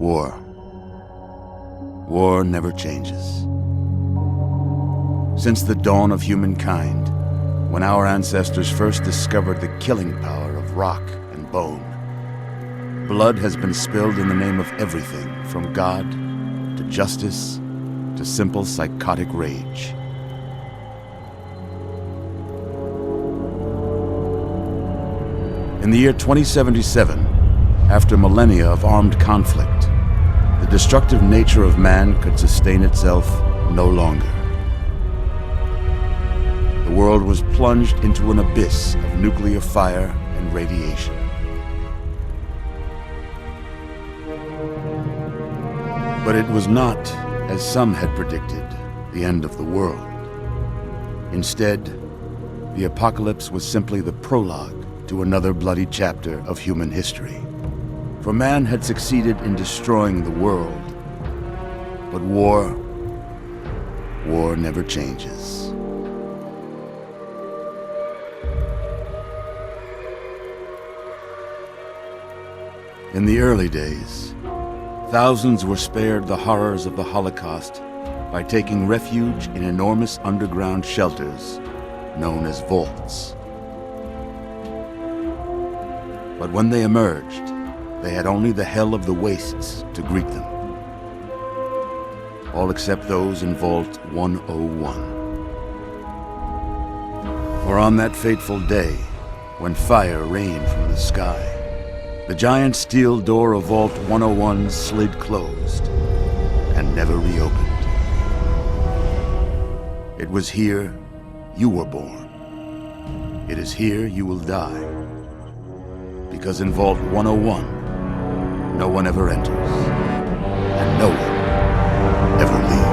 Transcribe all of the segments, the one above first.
War. War never changes. Since the dawn of humankind, when our ancestors first discovered the killing power of rock and bone, blood has been spilled in the name of everything from God to justice to simple psychotic rage. In the year 2077, after millennia of armed conflict, the destructive nature of man could sustain itself no longer. The world was plunged into an abyss of nuclear fire and radiation. But it was not, as some had predicted, the end of the world. Instead, the apocalypse was simply the prologue to another bloody chapter of human history. For man had succeeded in destroying the world, but war never changes. In the early days, thousands were spared the horrors of the Holocaust by taking refuge in enormous underground shelters known as vaults. But when they emerged, they had only the hell of the wastes to greet them. All except those in Vault 101. For on that fateful day, when fire rained from the sky, the giant steel door of Vault 101 slid closed and never reopened. It was here you were born. It is here you will die. Because in Vault 101, no one ever enters, and no one ever leaves.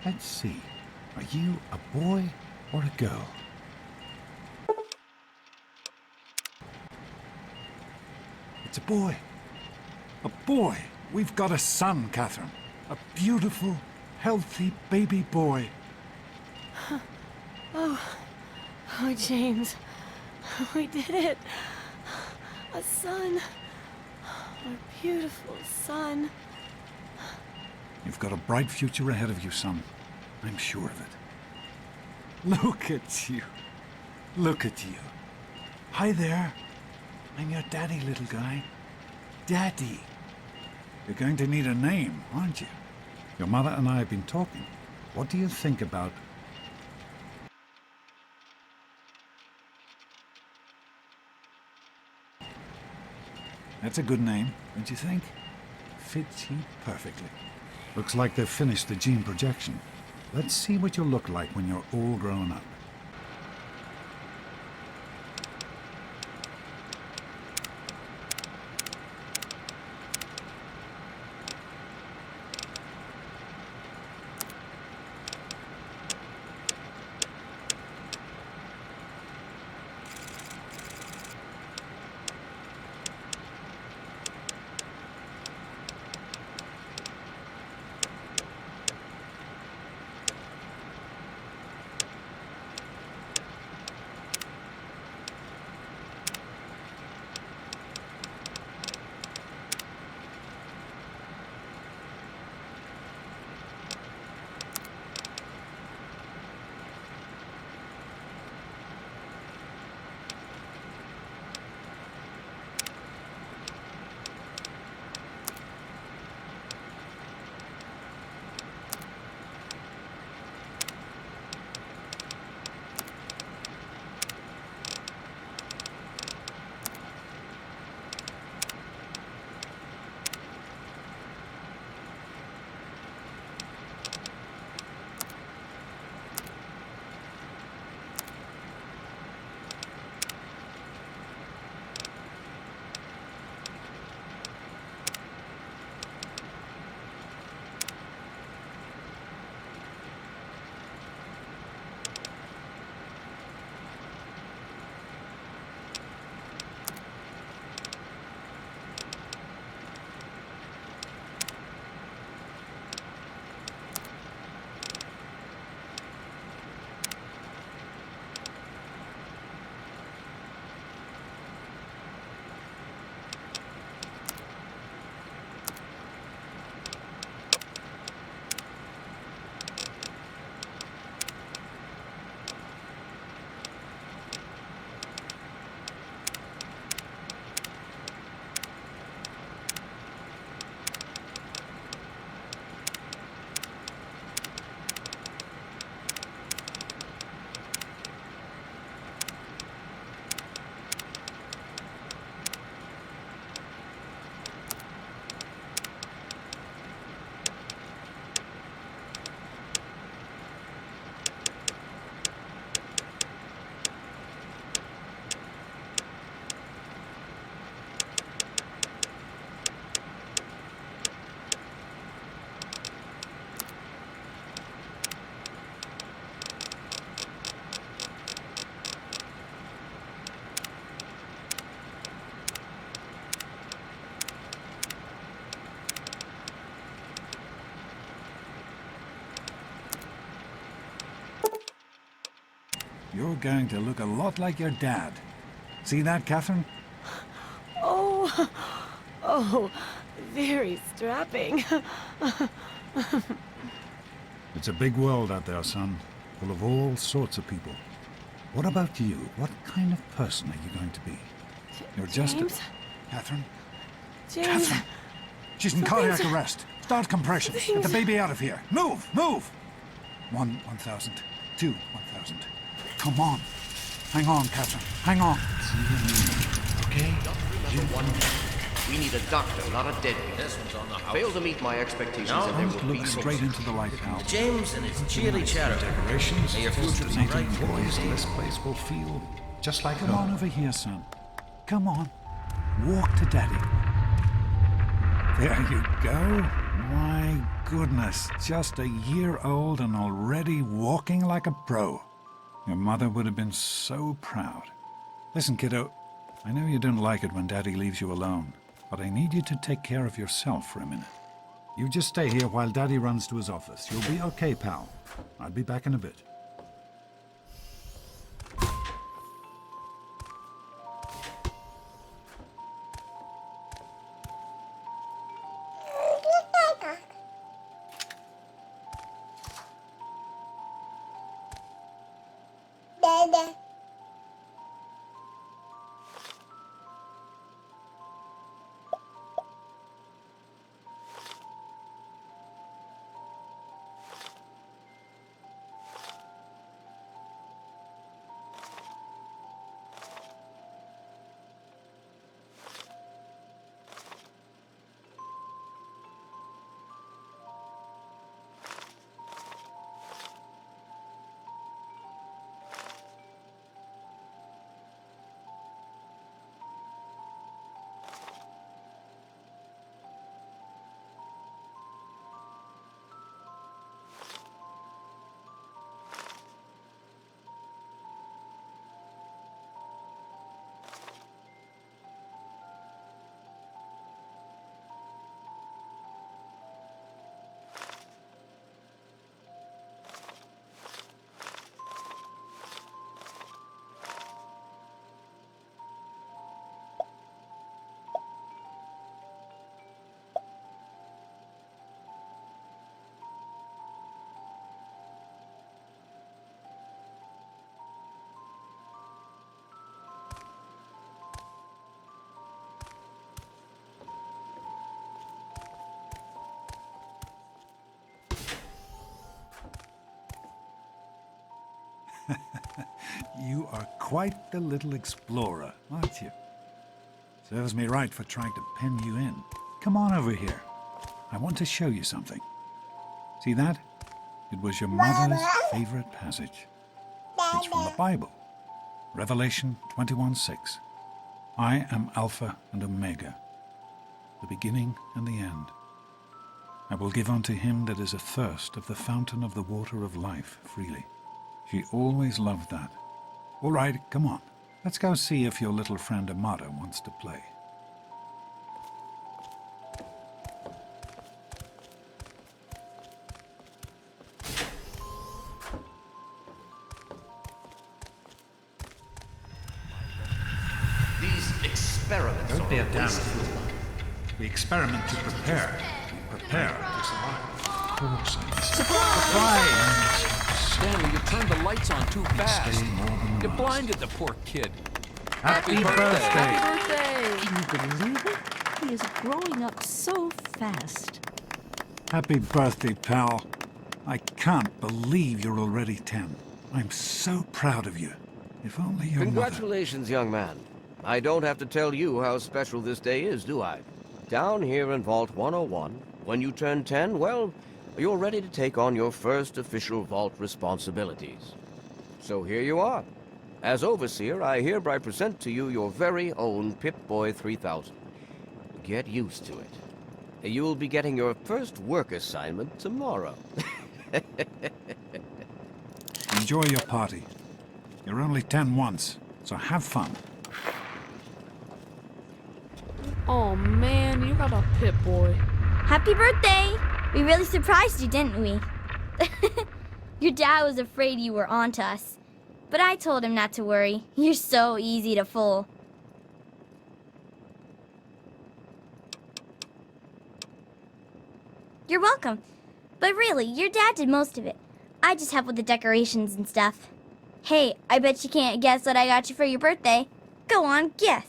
Let's see. Are you a boy or a girl? It's a boy. A boy. We've got a son, Catherine. A beautiful, healthy baby boy. Oh, James. We did it. A son. A beautiful son. You've got a bright future ahead of you, son. I'm sure of it. Look at you. Look at you. Hi there. I'm your daddy, little guy. Daddy. You're going to need a name, aren't you? Your mother and I have been talking. What do you think about... That's a good name, don't you think? Fits you perfectly. Looks like they've finished the gene projection. Let's see what you'll look like when you're all grown up. you're going to look a lot like your dad. See that, Catherine? Oh, oh, very strapping. It's a big world out there, son, full of all sorts of people. What about you? What kind of person are you going to be? You're just James? Catherine? James? Catherine! She's in cardiac arrest. Start compressions. Get the baby out of here. Move! Move! 1,000. 2, 1,000. Come on. Hang on, Catherine. Hang on. Okay? We need a doctor, not a deadbeat. This one's on the house. Fail to meet my expectations and there Don't will look be straight into the light, pal. James and his chili chatter. Decorations, May your future be bright. employees, this place will feel just like home. Come on over here, son. Come on. Walk to Daddy. There you go. My goodness, just a year old and already walking like a pro. Your mother would have been so proud. Listen, kiddo, I know you don't like it when Daddy leaves you alone, but I need you to take care of yourself for a minute. You just stay here while Daddy runs to his office. You'll be okay, pal. I'll be back in a bit. You are quite the little explorer, aren't you? Serves me right for trying to pen you in. Come on over here. I want to show you something. See that? It was your mother's favorite passage. It's from the Bible. Revelation 21:6. I am Alpha and Omega, the beginning and the end. I will give unto him that is athirst of the fountain of the water of life freely. She always loved that. All right, come on. Let's go see if your little friend Amada wants to play. These experiments Don't be a are damn waste. fool. We experiment to prepare. We prepare to survive. Poor science. Surprise! Stanley, you turned the lights on too fast. Stay more than You once. blinded the poor kid. Happy birthday! Can you believe it? He is growing up so fast. Happy birthday, pal. I can't believe you're already 10. I'm so proud of you. If only your mother... Congratulations, young man. I don't have to tell you how special this day is, do I? Down here in Vault 101, when you turn 10, well, you're ready to take on your first official Vault responsibilities. So here you are. As Overseer, I hereby present to you your very own Pip-Boy 3000. Get used to it. You'll be getting your first work assignment tomorrow. Enjoy your party. You're only 10 once, so have fun. Oh man, you got a Pip-Boy. Happy birthday! We really surprised you, didn't we? Your dad was afraid you were onto us. but I told him not to worry. You're so easy to fool. You're welcome. But really, your dad did most of it. I just help with the decorations and stuff. Hey, I bet you can't guess what I got you for your birthday. Go on, guess.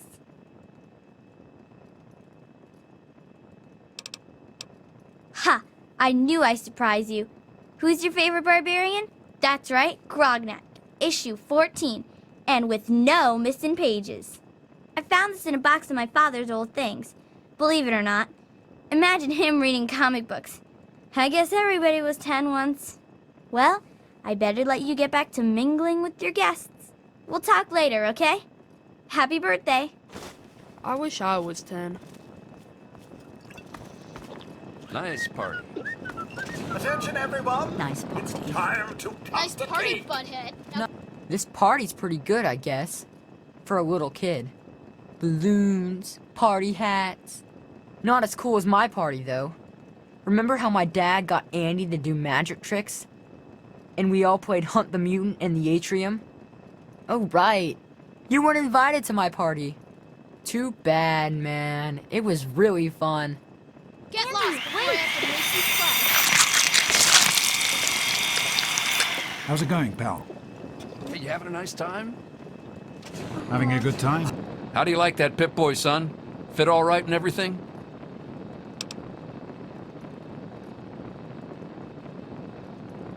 Ha! I knew I'd surprise you. Who's your favorite barbarian? That's right, Grognak, issue 14, and with no missing pages. I found this in a box of my father's old things. Believe it or not. Imagine him reading comic books. I guess everybody was 10 once. Well, I better let you get back to mingling with your guests. We'll talk later, okay? Happy birthday. I wish I was 10. Nice party. Attention, everyone. Nice party. It's time to pop Nice the party, cake. butthead. No, this party's pretty good, I guess. For a little kid. Balloons, party hats. Not as cool as my party, though. Remember how my dad got Andy to do magic tricks? And we all played Hunt the Mutant in the atrium? Oh, right. You weren't invited to my party. Too bad, man. It was really fun. Get lost before I have to make you cry. How's it going, pal? Hey, you having a nice time? Having a good time? How do you like that Pip-Boy, son? Fit all right and everything?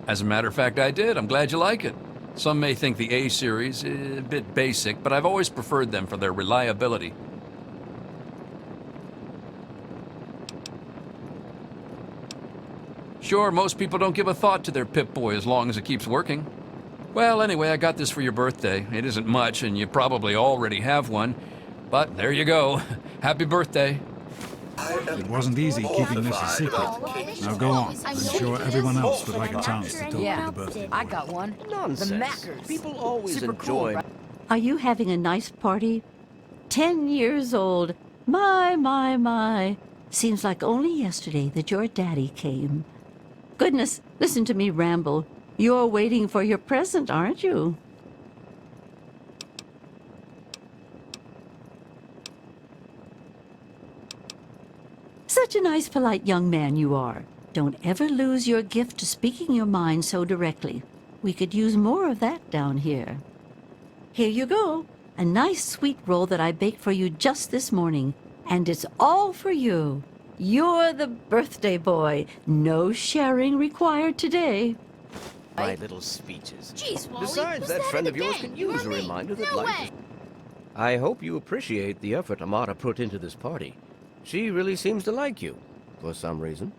As a matter of fact, I did. I'm glad you like it. Some may think the A series is a bit basic, but I've always preferred them for their reliability. Sure, most people don't give a thought to their Pip-Boy as long as it keeps working. Well, anyway, I got this for your birthday. It isn't much, and you probably already have one. But there you go. Happy birthday. It wasn't easy keeping this a secret. Now go on. I'm sure everyone else would like a chance to talk Yeah, to the birthday boy. I got one. Nonsense. The Mackers. People always Super enjoy... cool, right? Are you having a nice party? 10 years old. My. Seems like only yesterday that your daddy came. Goodness, listen to me ramble. You're waiting for your present, aren't you? Such a nice, polite young man you are. Don't ever lose your gift to speaking your mind so directly. We could use more of that down here. Here you go. A nice sweet roll that I baked for you just this morning. And it's all for you. You're the birthday boy. No sharing required today. My little speeches. Jeez, Wally. Besides, who's that friend of yours again? could You use or a me? reminder that No life way. is... I hope you appreciate the effort Amata put into this party. She really seems to like you, for some reason.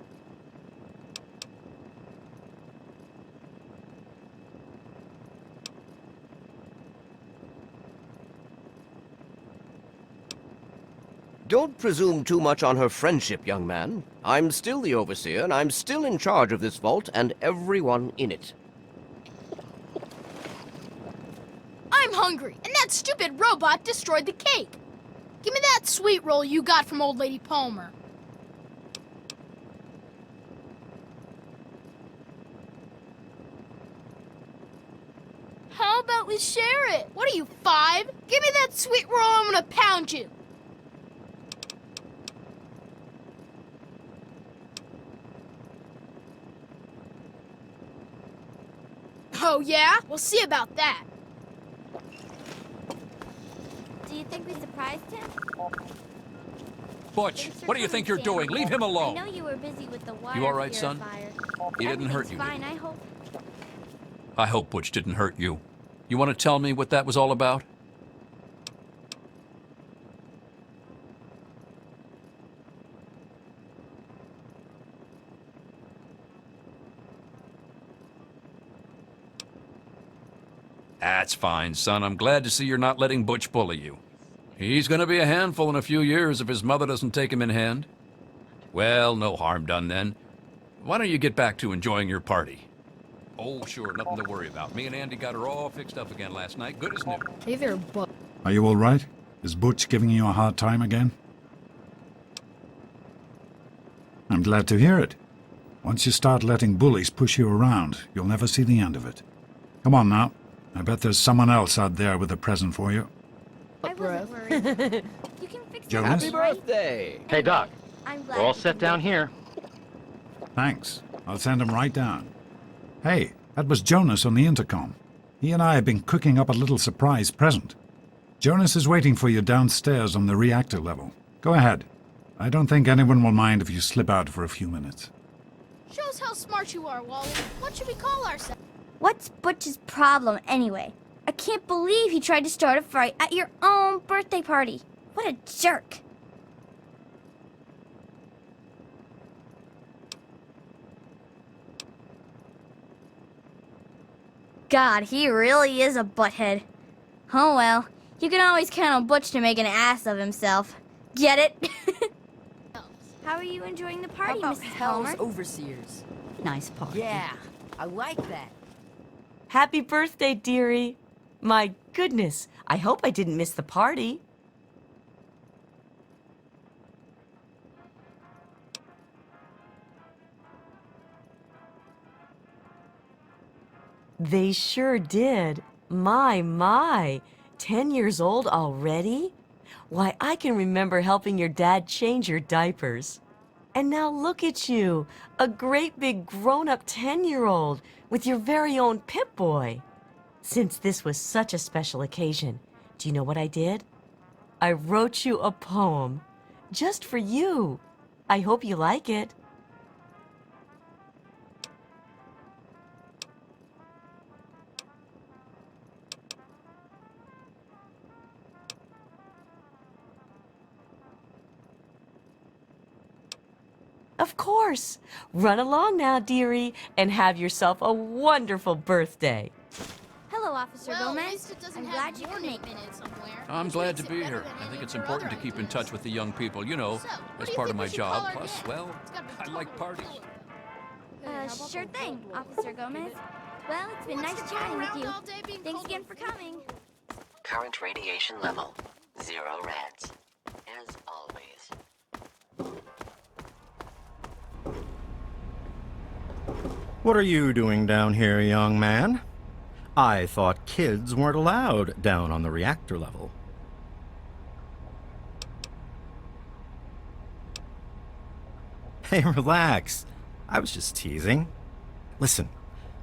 Don't presume too much on her friendship, young man. I'm still the overseer, and I'm still in charge of this vault and everyone in it. I'm hungry, and that stupid robot destroyed the cake. Give me that sweet roll you got from old lady Palmer. How about we share it? What are you, 5? Give me that sweet roll, I'm gonna pound you. Oh, yeah? We'll see about that. Do you think we surprised him? Butch, Thanks for what do you think you're coming, doing? Leave him I alone. know you were busy with the water You all right, son? purifier. He didn't hurt you, did Fine, he? I hope. I hope Butch didn't hurt you. You want to tell me what that was all about? That's fine, son. I'm glad to see you're not letting Butch bully you. He's gonna be a handful in a few years if his mother doesn't take him in hand. Well, no harm done then. Why don't you get back to enjoying your party? Oh, sure, nothing to worry about. Me and Andy got her all fixed up again last night. Good as new. Hey there, but Are you all right? Is Butch giving you a hard time again? I'm glad to hear it. Once you start letting bullies push you around, you'll never see the end of it. Come on now. I bet there's someone else out there with a present for you. I wasn't worried. You can fix it. Jonas? Happy birthday! Hey, Doc. I'm glad We're all you set can down make it. here. Thanks. I'll send him right down. Hey, that was Jonas on the intercom. He and I have been cooking up a little surprise present. Jonas is waiting for you downstairs on the reactor level. Go ahead. I don't think anyone will mind if you slip out for a few minutes. Shows how smart you are, Wally. What should we call ourselves? What's Butch's problem anyway? I can't believe he tried to start a fight at your own birthday party. What a jerk. God, he really is a butthead. Oh well, you can always count on Butch to make an ass of himself. Get it? How are you enjoying the party, How about Mrs. Hell's Palmer? Overseers? Nice party. Yeah, I like that. Happy birthday, dearie. My goodness, I hope I didn't miss the party. They sure did. My. 10 years old already? Why, I can remember helping your dad change your diapers. And now look at you, a great big grown-up 10-year-old with your very own Pip-Boy. Since this was such a special occasion, do you know what I did? I wrote you a poem, just for you. I hope you like it. Of course. Run along now, dearie, and have yourself a wonderful birthday. Hello, Officer Well, at Gomez. least it doesn't I'm have glad you your could name make in it. it somewhere. I'm which glad makes to it be better here. than I any think of it's your important to other keep in ideas. touch with the young people, you know, So, what as do you part think of my we should call job. our Plus, day? well, It's gotta be I like totally parties. cool. Sure thing, Officer Gomez. Well, it's been What's nice to go chatting with around you. all day being Thanks cold again and for flu? coming. Current radiation level, 0 rads. As always. What are you doing down here, young man? I thought kids weren't allowed down on the reactor level. Hey, relax. I was just teasing. Listen,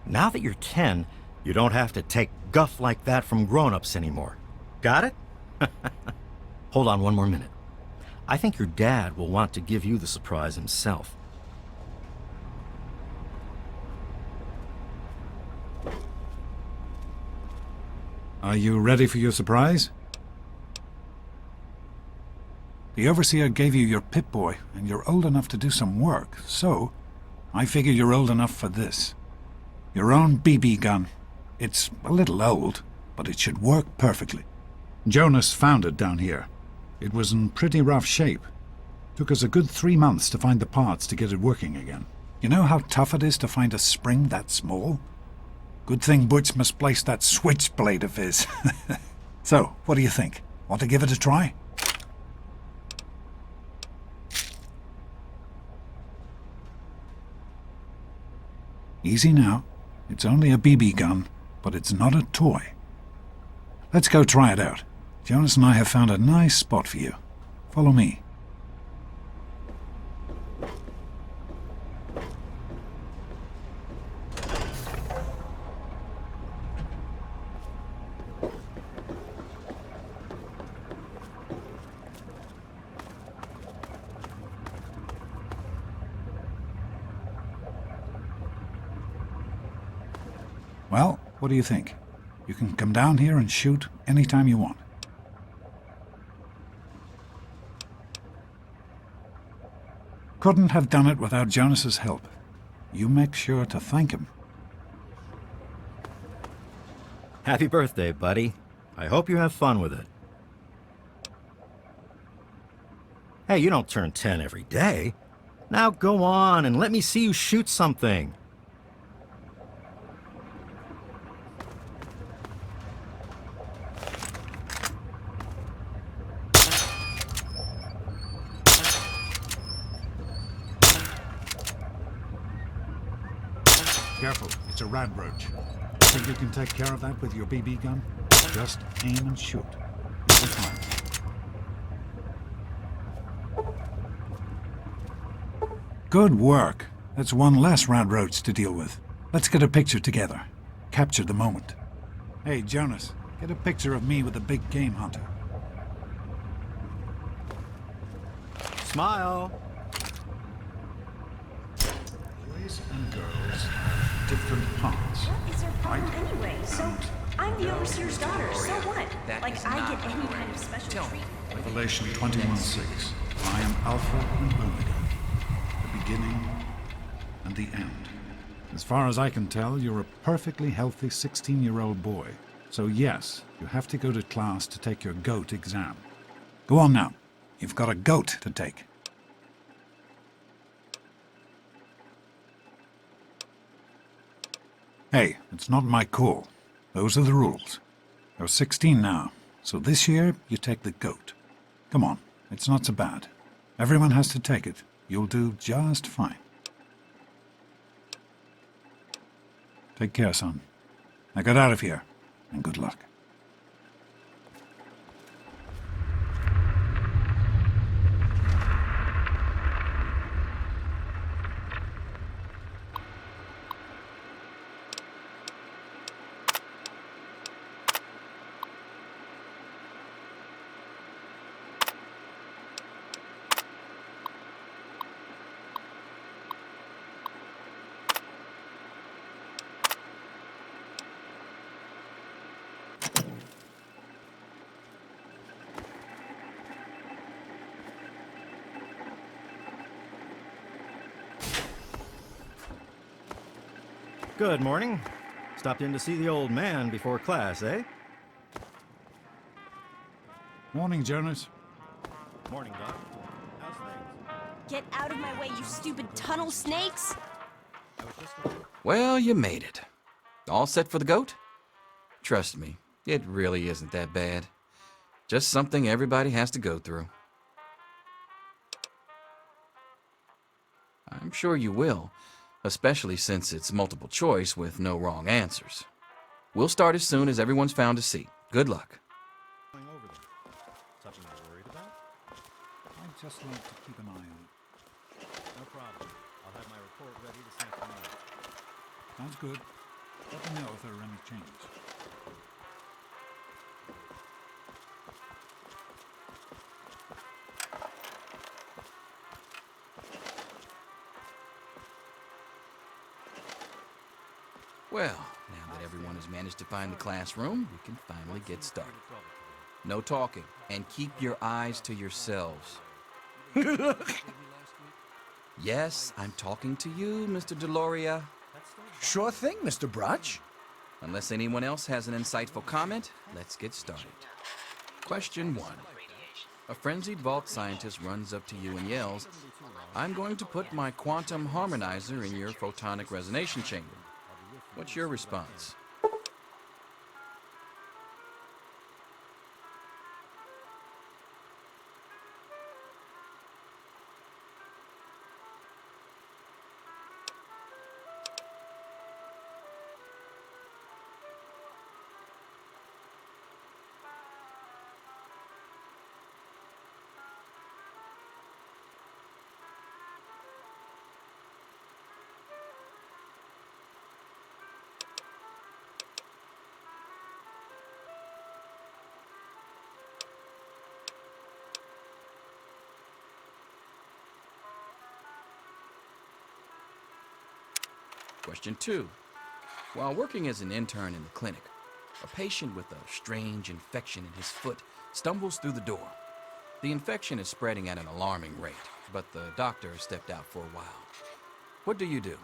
now that you're 10, you don't have to take guff like that from grown-ups anymore. Got it? Hold on one more minute. I think your dad will want to give you the surprise himself. Are you ready for your surprise? The Overseer gave you your Pip-Boy, and you're old enough to do some work, so I figure you're old enough for this. Your own BB gun. It's a little old, but it should work perfectly. Jonas found it down here. It was in pretty rough shape. Took us a good 3 months to find the parts to get it working again. You know how tough it is to find a spring that small? Good thing Butch misplaced that switchblade of his. So, what do you think? Want to give it a try? Easy now. It's only a BB gun, but it's not a toy. Let's go try it out. Jonas and I have found a nice spot for you. Follow me. Well, what do you think? You can come down here and shoot anytime you want. Couldn't have done it without Jonas's help. You make sure to thank him. Happy birthday, buddy. I hope you have fun with it. Hey, you don't turn 10 every day. Now go on and let me see you shoot something. Careful, it's a radroach. Think you can take care of that with your BB gun? Just aim and shoot. You'll be fine. Good work. That's one less Rad Roach to deal with. Let's get a picture together. Capture the moment. Hey, Jonas, get a picture of me with the big game hunter. Smile. Boys and girls have different parts. What is their problem anyway? So, I'm the overseer's daughter, so what? Like, I get any kind of special treatment. Revelation 21:6. I am Alpha and Omega, the beginning and the end. As far as I can tell, you're a perfectly healthy 16-year-old boy. So yes, you have to go to class to take your G.O.A.T exam. Go on now. You've got a G.O.A.T to take. Hey, it's not my call. Those are the rules. You're 16 now, so this year you take the G.O.A.T. Come on, it's not so bad. Everyone has to take it. You'll do just fine. Take care, son. Now get out of here, and good luck. Good morning. Stopped in to see the old man before class, eh? Morning, Jonas. Morning, Doc. How's things? Get out of my way, you stupid tunnel snakes! Well, you made it. All set for the G.O.A.T? Trust me, it really isn't that bad. Just something everybody has to go through. I'm sure you will, especially since it's multiple choice with no wrong answers. We'll start as soon as everyone's found a seat. Good luck. Something you're worried about? I'd just like to keep an eye on it. No problem. I'll have my report ready this afternoon. Sounds good. Let me know if there are any changes. Well, now that everyone has managed to find the classroom, we can finally get started. No talking, and keep your eyes to yourselves. Yes, I'm talking to you, Mr. Deloria. Sure thing, Mr. Brotch. Unless anyone else has an insightful comment, let's get started. Question 1. A frenzied vault scientist runs up to you and yells, "I'm going to put my quantum harmonizer in your photonic resonation chamber." What's your response? Question 2. While working as an intern in the clinic, a patient with a strange infection in his foot stumbles through the door. The infection is spreading at an alarming rate, but the doctor has stepped out for a while. What do you do?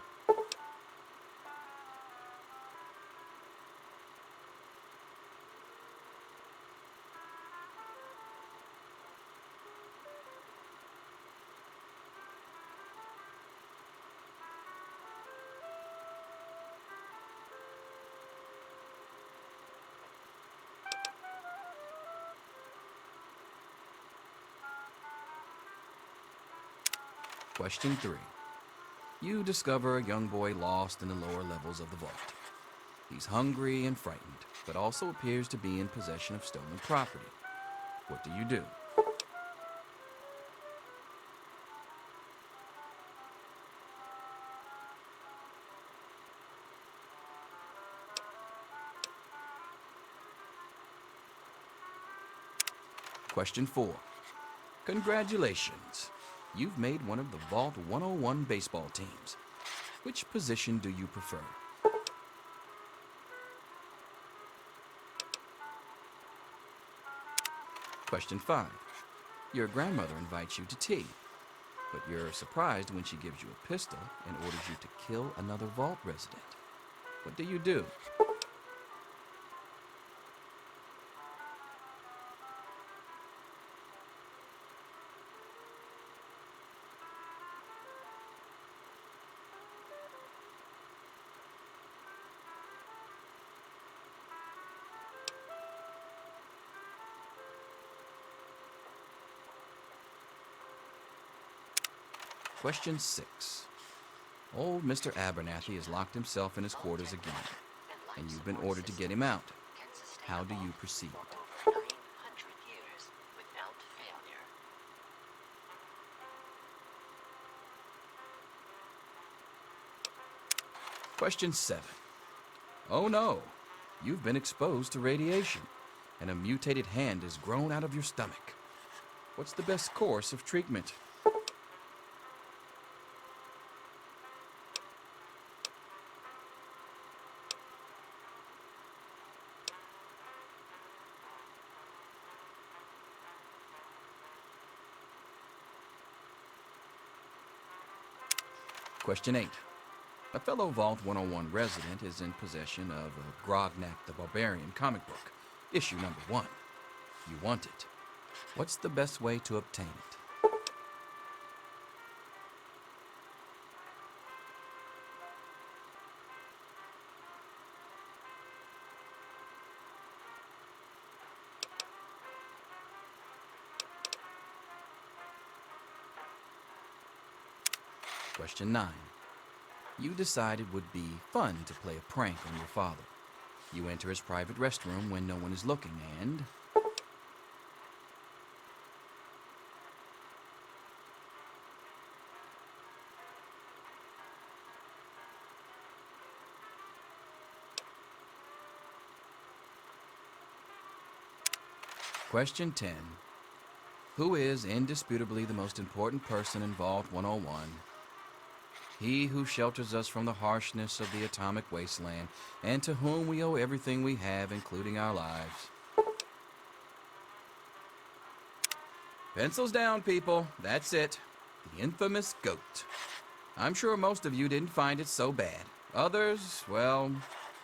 Question 3. You discover a young boy lost in the lower levels of the vault. He's hungry and frightened, but also appears to be in possession of stolen property. What do you do? Question 4. Congratulations. You've made one of the Vault 101 baseball teams. Which position do you prefer? Question 5. Your grandmother invites you to tea, but you're surprised when she gives you a pistol and orders you to kill another Vault resident. What do you do? Question 6. Old Mr. Abernathy has locked himself in his quarters again, and you've been ordered to get him out. How do you proceed? 900 years without failure. Question 7. Oh no, you've been exposed to radiation, and a mutated hand has grown out of your stomach. What's the best course of treatment? Question 8. A fellow Vault 101 resident is in possession of a Grognak the Barbarian comic book, issue number 1. You want it. What's the best way to obtain it? Question 9. You decide it would be fun to play a prank on your father. You enter his private restroom when no one is looking and... Question 10. Who is indisputably the most important person in Vault 101? He who shelters us from the harshness of the atomic wasteland, and to whom we owe everything we have, including our lives. Pencils down, people. That's it. The infamous G.O.A.T. I'm sure most of you didn't find it so bad. Others, well,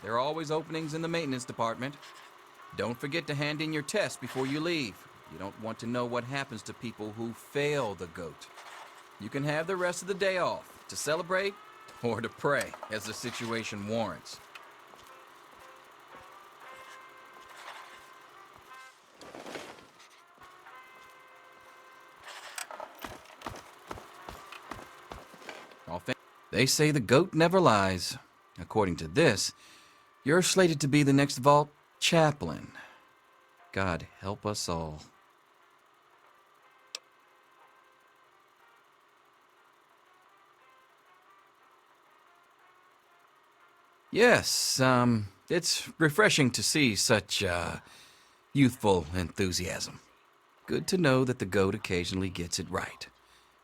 there are always openings in the maintenance department. Don't forget to hand in your test before you leave. You don't want to know what happens to people who fail the G.O.A.T. You can have the rest of the day off to celebrate or to pray as the situation warrants. They say the G.O.A.T. never lies. According to this, you're slated to be the next Vault chaplain. God help us all. Yes, it's refreshing to see such, youthful enthusiasm. Good to know that the G.O.A.T. occasionally gets it right.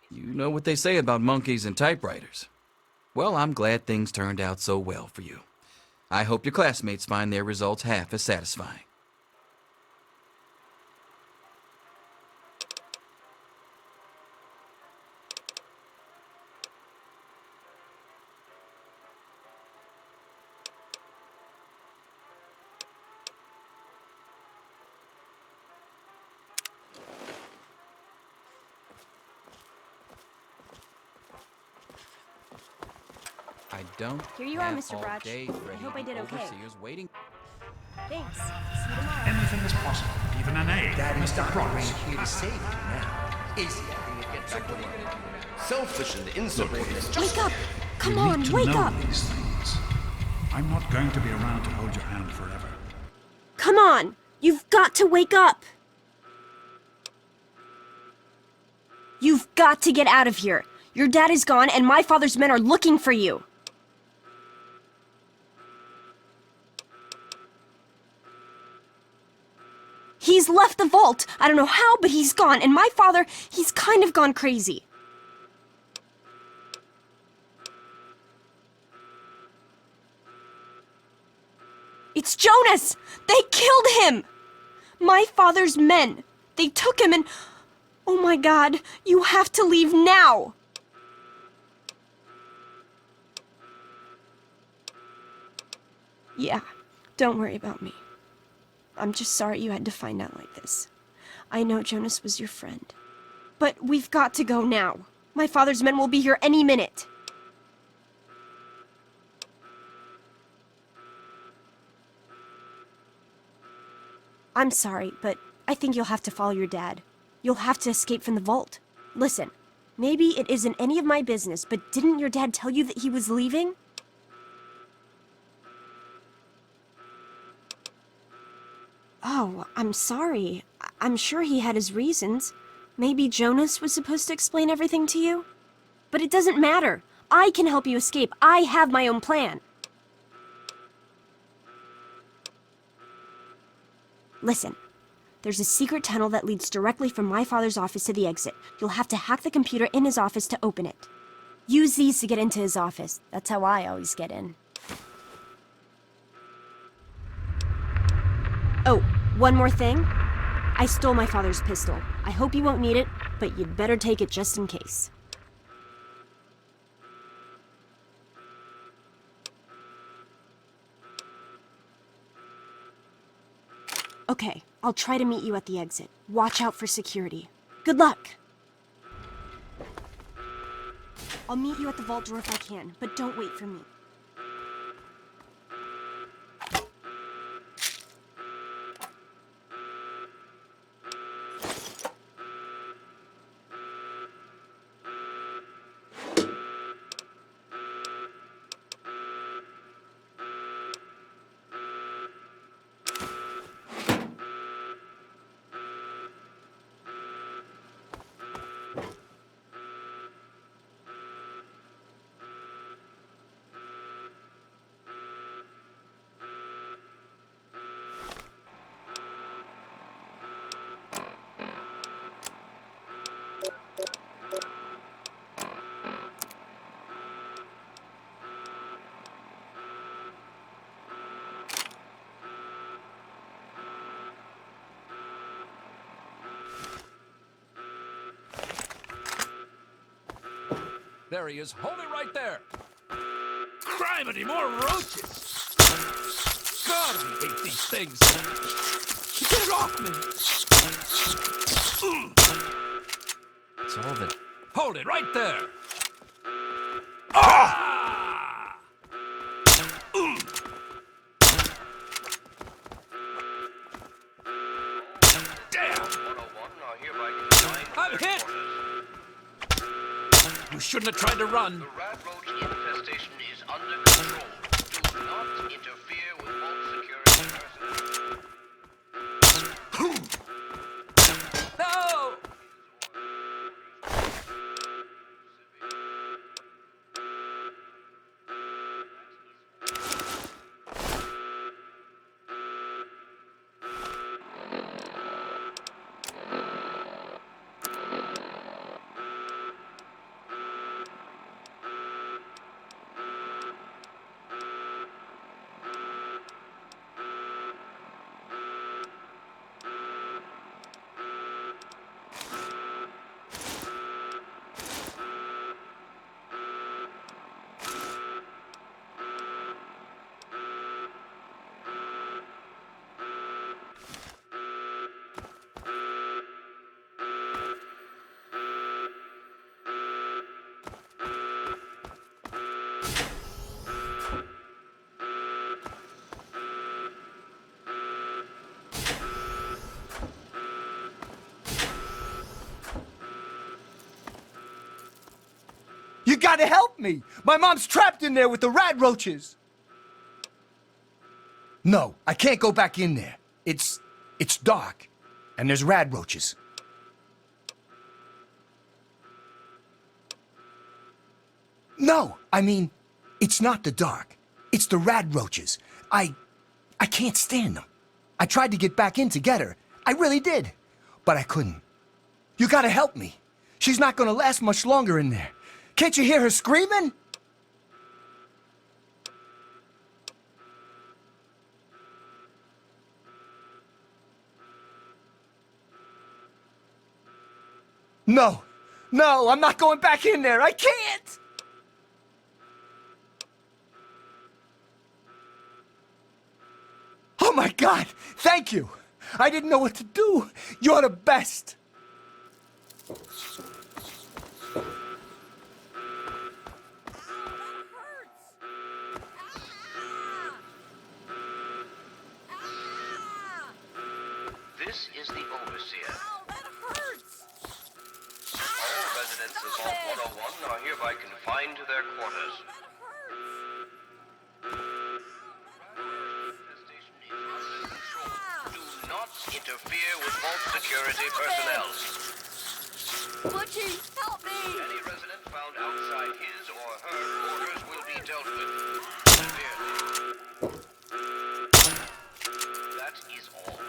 You know what they say about monkeys and typewriters. Well, I'm glad things turned out so well for you. I hope your classmates find their results half as satisfying. I don't Here you are, have Mr. all Brotch. day, I Freddy. hope I did The okay. overseer's waiting. Thanks. See you tomorrow. Anything is possible, even an A. Daddy's Mr. not Brotch. here to save you now. Is he? Get back to work. Selfish and insolent. Wake up! Come You on, need to wake know up! these things. I'm not going to be around to hold your hand forever. Come on! You've got to wake up! You've got to get out of here. Your dad is gone, and my father's men are looking for you. He's left the vault. I don't know how, but he's gone. And my father, he's kind of gone crazy. It's Jonas! They killed him! My father's men. They took him and... Oh my God, you have to leave now! Yeah, don't worry about me. I'm just sorry you had to find out like this. I know Jonas was your friend. But we've got to go now. My father's men will be here any minute. I'm sorry, but I think you'll have to follow your dad. You'll have to escape from the vault. Listen, maybe it isn't any of my business, but didn't your dad tell you that he was leaving? Oh, I'm sorry. I'm sure he had his reasons. Maybe Jonas was supposed to explain everything to you? But it doesn't matter. I can help you escape. I have my own plan. Listen, there's a secret tunnel that leads directly from my father's office to the exit. You'll have to hack the computer in his office to open it. Use these to get into his office. That's how I always get in. Oh, one more thing. I stole my father's pistol. I hope you won't need it, but you'd better take it just in case. Okay, I'll try to meet you at the exit. Watch out for security. Good luck! I'll meet you at the vault door if I can, but don't wait for me. There he is. Hold it right there. Criminy, more roaches. God, I hate these things. Get it off me. It's all that... Hold it right there. Ah! Damn! I'm hit! You shouldn't have tried to run. The rat roach infestation is under control. Do not interfere with vault security personnel. No! You gotta help me! My mom's trapped in there with the rat roaches! No, I can't go back in there. It's dark, and there's rad roaches. No, I mean, it's not the dark. It's the rad roaches. I can't stand them. I tried to get back in to get her. I really did. But I couldn't. You gotta help me. She's not gonna last much longer in there. Can't you hear her screaming? No, I'm not going back in there. I can't! Oh my God, thank you. I didn't know what to do. You're the best. This is the Overseer. All residents of Vault 101 are hereby confined to their quarters. Do not interfere with Vault security personnel. Butchie, help me! Any resident found outside his or her quarters will be dealt with severely. That is all.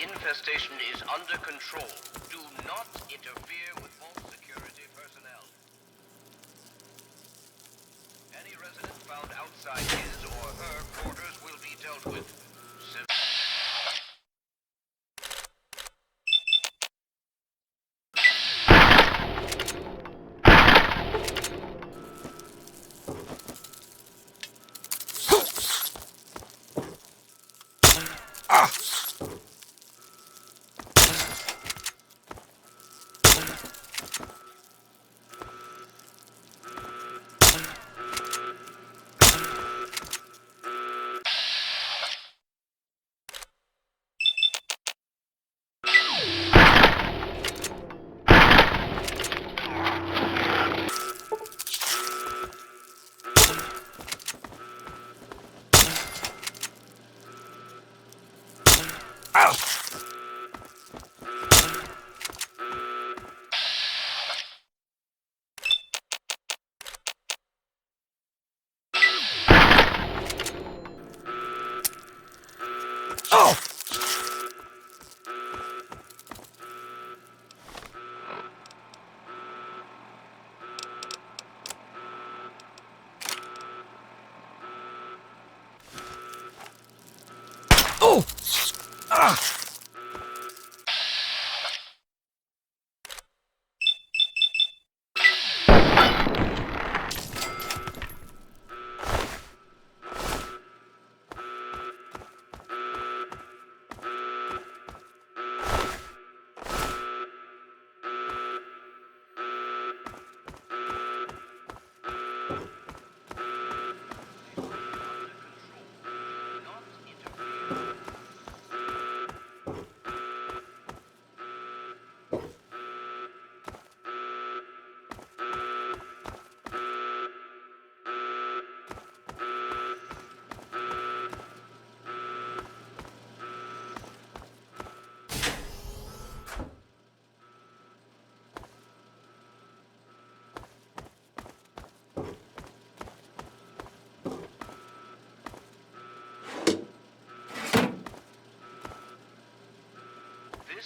Infestation is under control. Do not interfere with Vault security personnel. Any resident found outside his or her quarters will be dealt with.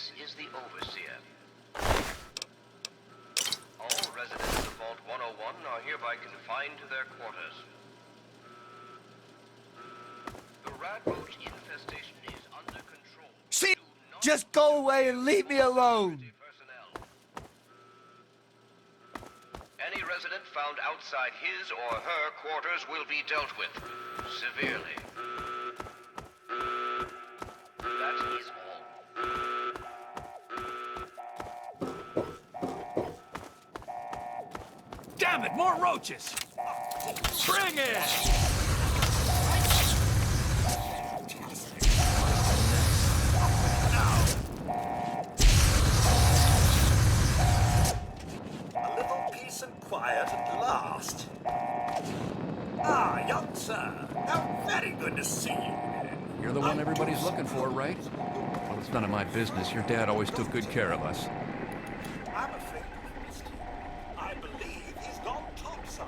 This is the Overseer. All residents of Vault 101 are hereby confined to their quarters. The rat roach infestation is under control. See? Just go away and leave me alone. Any resident found outside his or her quarters will be dealt with severely. That is all. Damn it, more roaches! Bring it! A little peace and quiet at last. Ah, young sir, how very good to see you. You're the one everybody's looking for, right? Well, it's none of my business. Your dad always took good care of us. I'm afraid you've missed him. I believe he's gone topside.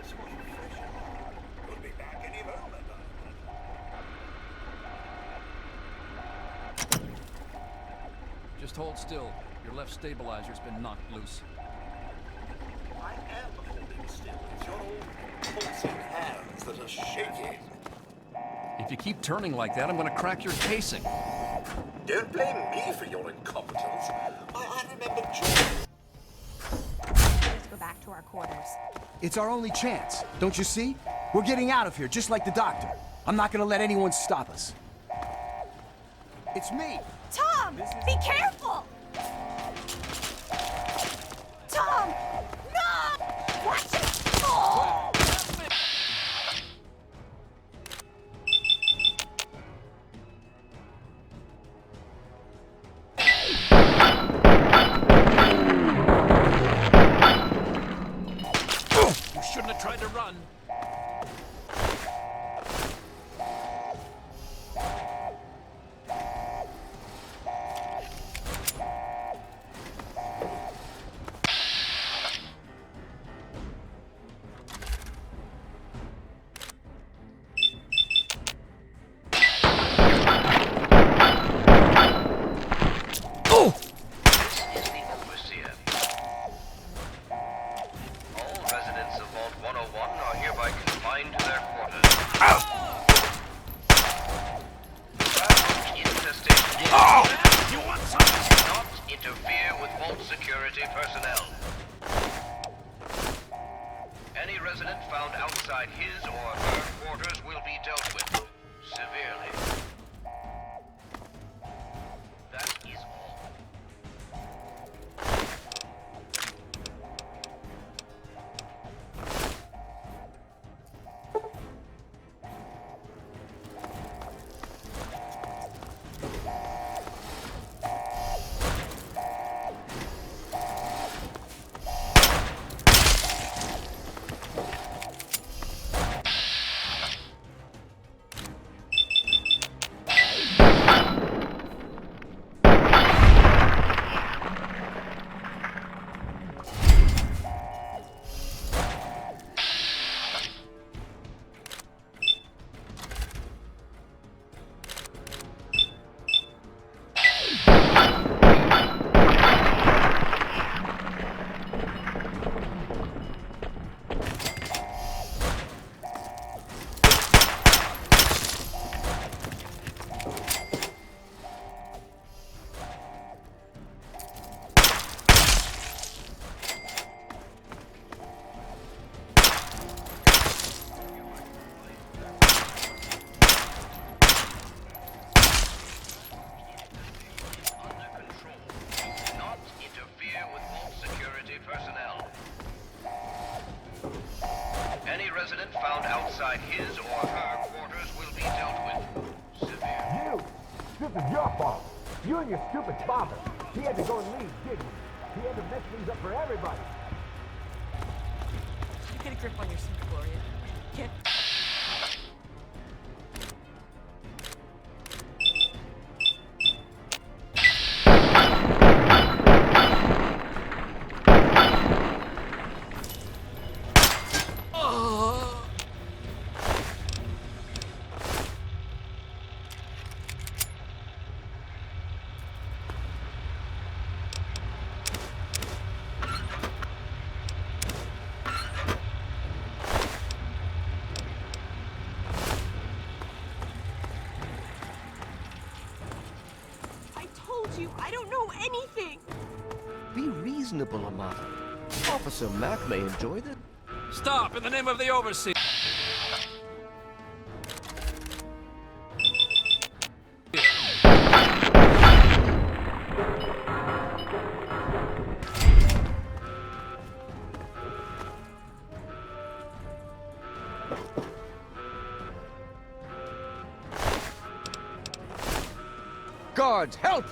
Sort of fresh air. Could be back any moment. Just hold still. Your left stabilizer's been knocked loose. I am holding still. It's your old pulsing hands that are shaking. If you keep turning like that, I'm gonna crack your casing. Don't blame me for your incompetence. I remember George. Let's go back to our quarters. It's our only chance. Don't you see? We're getting out of here, just like the doctor. I'm not gonna let anyone stop us. It's me. Tom! Be careful! Tom! No! Watch it! Oh! You shouldn't have tried to run. outside his or her quarters will be dealt with severely. This is your fault. You and your stupid father. He had to go and leave, didn't he? He had to mess things up for everybody. You get a grip on your seat, Gloria. Get... you, I don't know anything. Be reasonable, Amata. Officer Mack may enjoy this. Stop, in the name of the Overseer! Guards, help!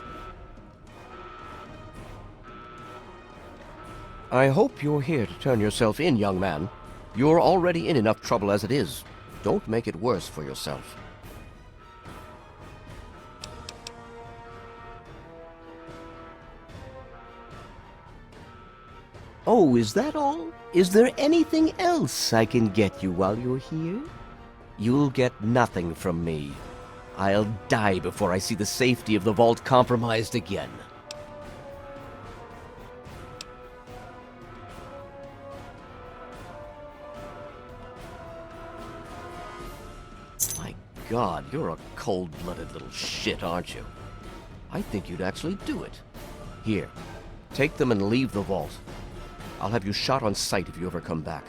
I hope you're here to turn yourself in, young man. You're already in enough trouble as it is. Don't make it worse for yourself. Oh, is that all? Is there anything else I can get you while you're here? You'll get nothing from me. I'll die before I see the safety of the vault compromised again. My God, you're a cold-blooded little shit, aren't you? I think you'd actually do it. Here, take them and leave the vault. I'll have you shot on sight if you ever come back.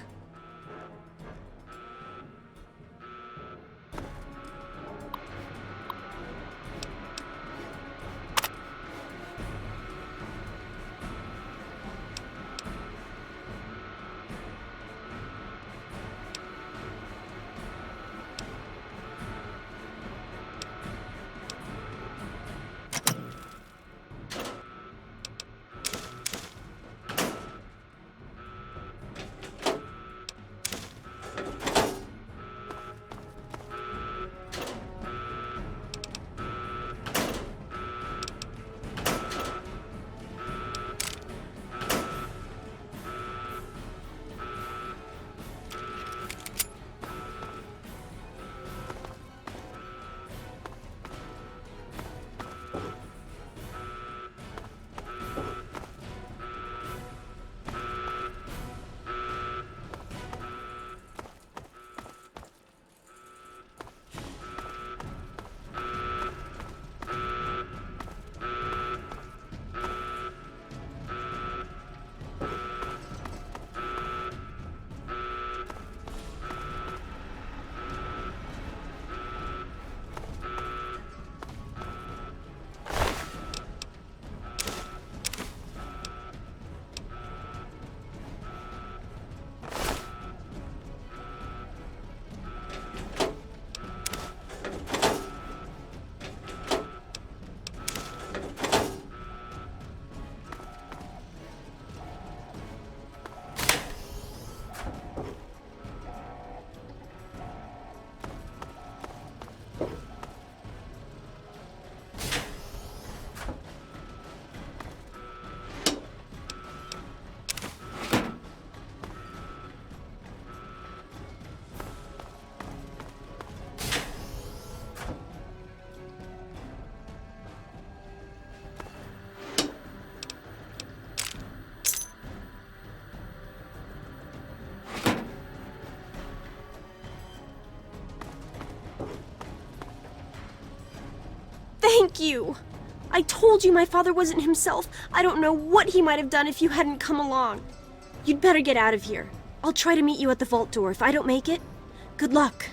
Thank you! I told you my father wasn't himself. I don't know what he might have done if you hadn't come along. You'd better get out of here. I'll try to meet you at the vault door if I don't make it. Good luck.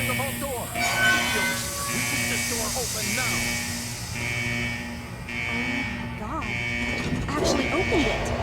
in the vault door. We need this door open now. Oh my god. It actually opened it.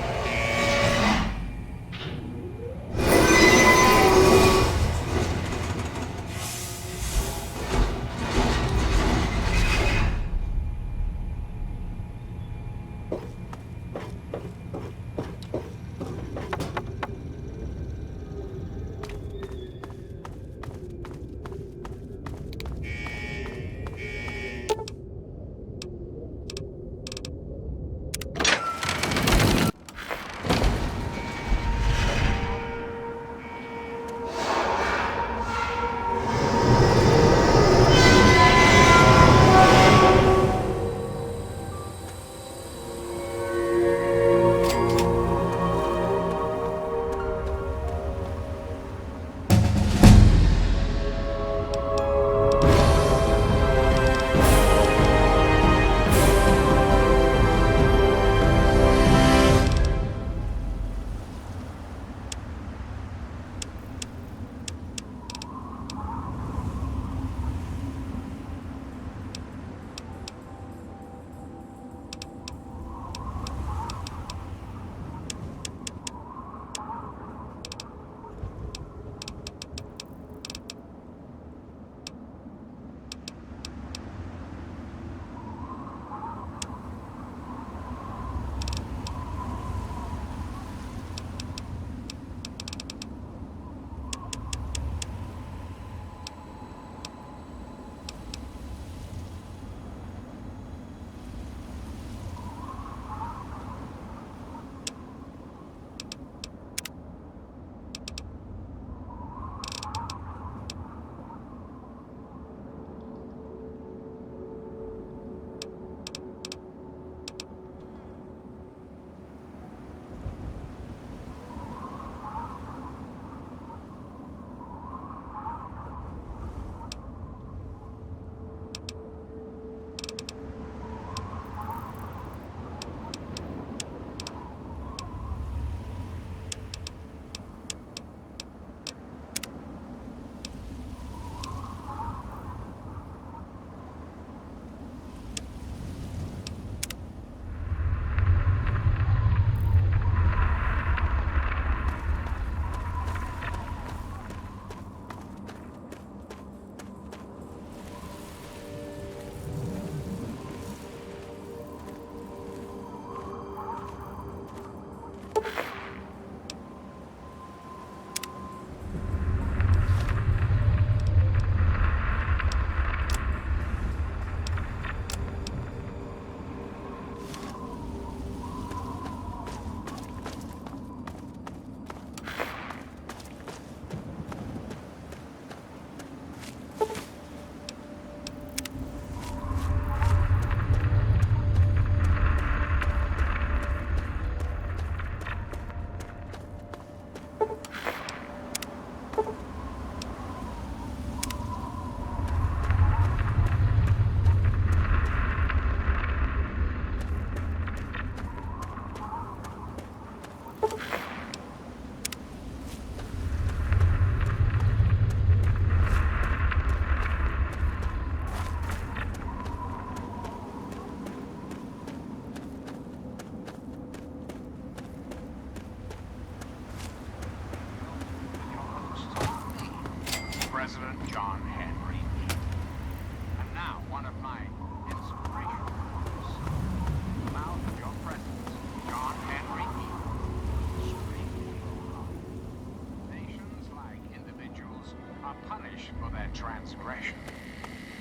transgression.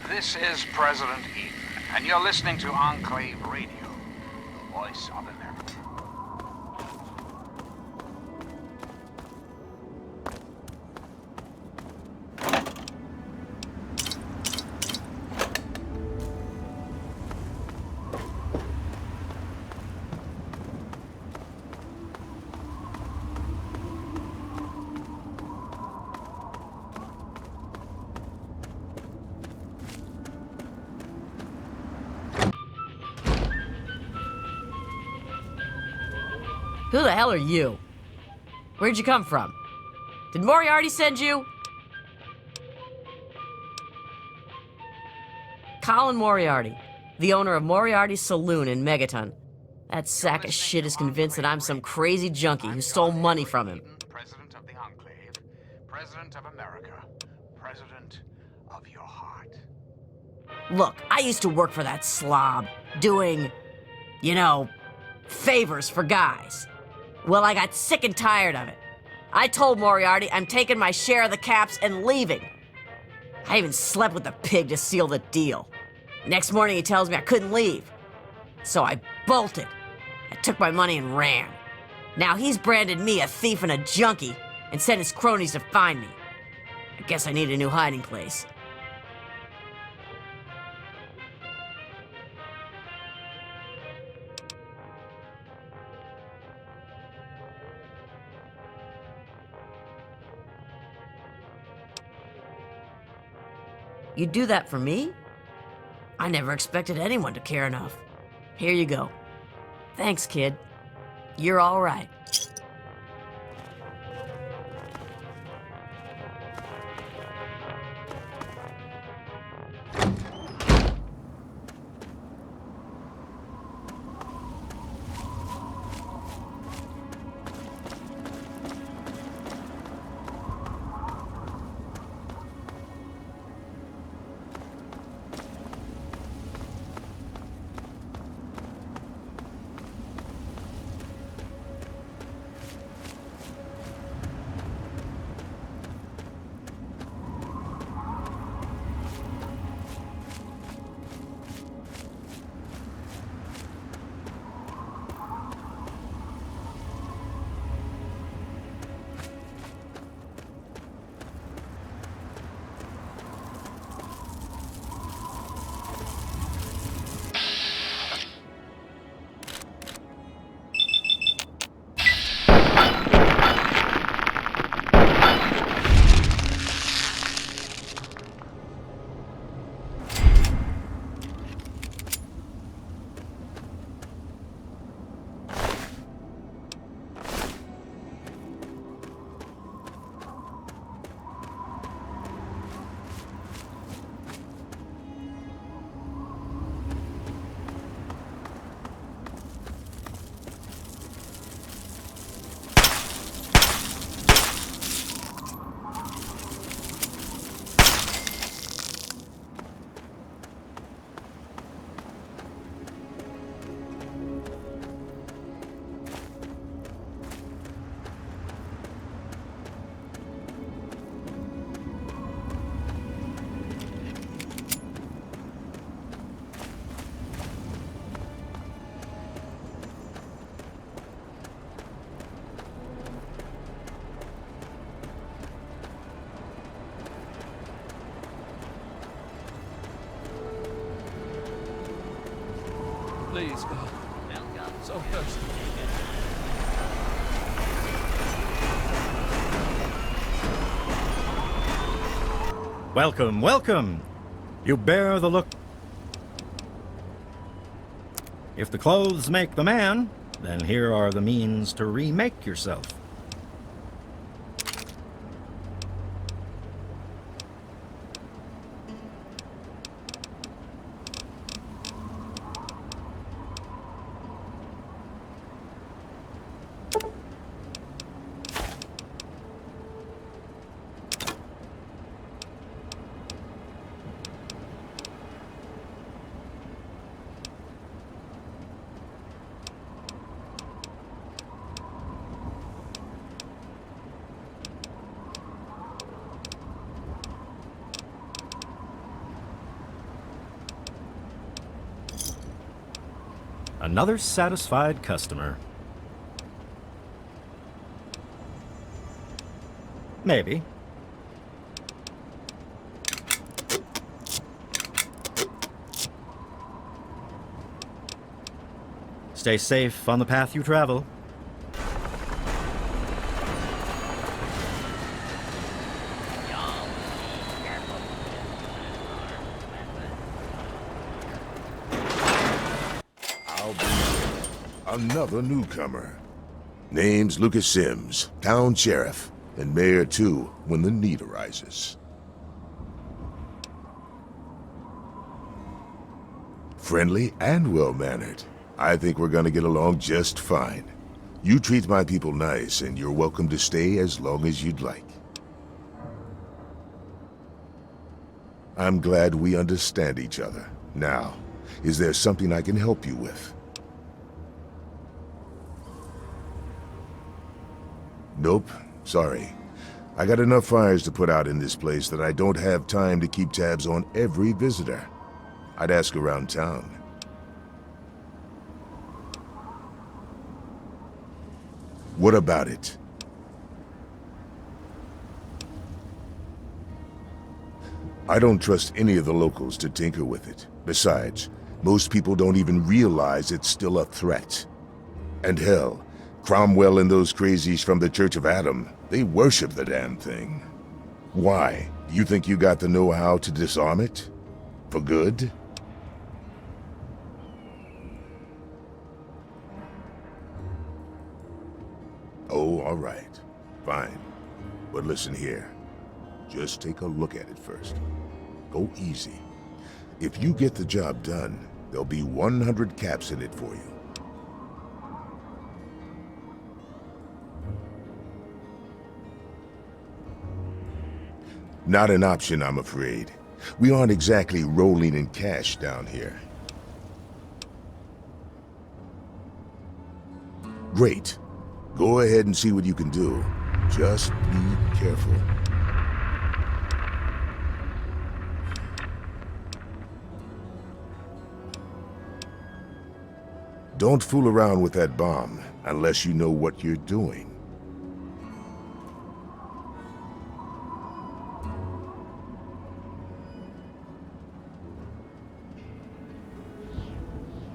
This is President Eden, and you're listening to Enclave Radio, the voice of America. Who the hell are you? Where'd you come from? Did Moriarty send you? Colin Moriarty, the owner of Moriarty's Saloon in Megaton. That sack of shit is convinced that I'm some crazy junkie who stole money from him. President of the Enclave, President of America, President of your heart. Look, I used to work for that slob, doing, you know, favors for guys. Well, I got sick and tired of it. I told Moriarty I'm taking my share of the caps and leaving. I even slept with the pig to seal the deal. Next morning he tells me I couldn't leave. So I bolted. I took my money and ran. Now he's branded me a thief and a junkie and sent his cronies to find me. I guess I need a new hiding place. You do that for me? I never expected anyone to care enough. Here you go. Thanks, kid. You're all right. Please, God. So thirsty. Welcome, welcome. You bear the look. If the clothes make the man, then here are the means to remake yourself. Another satisfied customer. Maybe. Stay safe on the path you travel. Another newcomer. Name's Lucas Sims, town sheriff, and mayor too, when the need arises. Friendly and well-mannered. I think we're gonna get along just fine. You treat my people nice, and you're welcome to stay as long as you'd like. I'm glad we understand each other. Now, is there something I can help you with? Nope, sorry. I got enough fires to put out in this place that I don't have time to keep tabs on every visitor. I'd ask around town. What about it? I don't trust any of the locals to tinker with it. Besides, most people don't even realize it's still a threat. And hell, Cromwell and those crazies from the Church of Adam, they worship the damn thing. Why? You think you got the know-how to disarm it? For good? Oh, all right. Fine. But listen here. Just take a look at it first. Go easy. If you get the job done, there'll be 100 caps in it for you. Not an option, I'm afraid. We aren't exactly rolling in cash down here. Great. Go ahead and see what you can do. Just be careful. Don't fool around with that bomb unless you know what you're doing.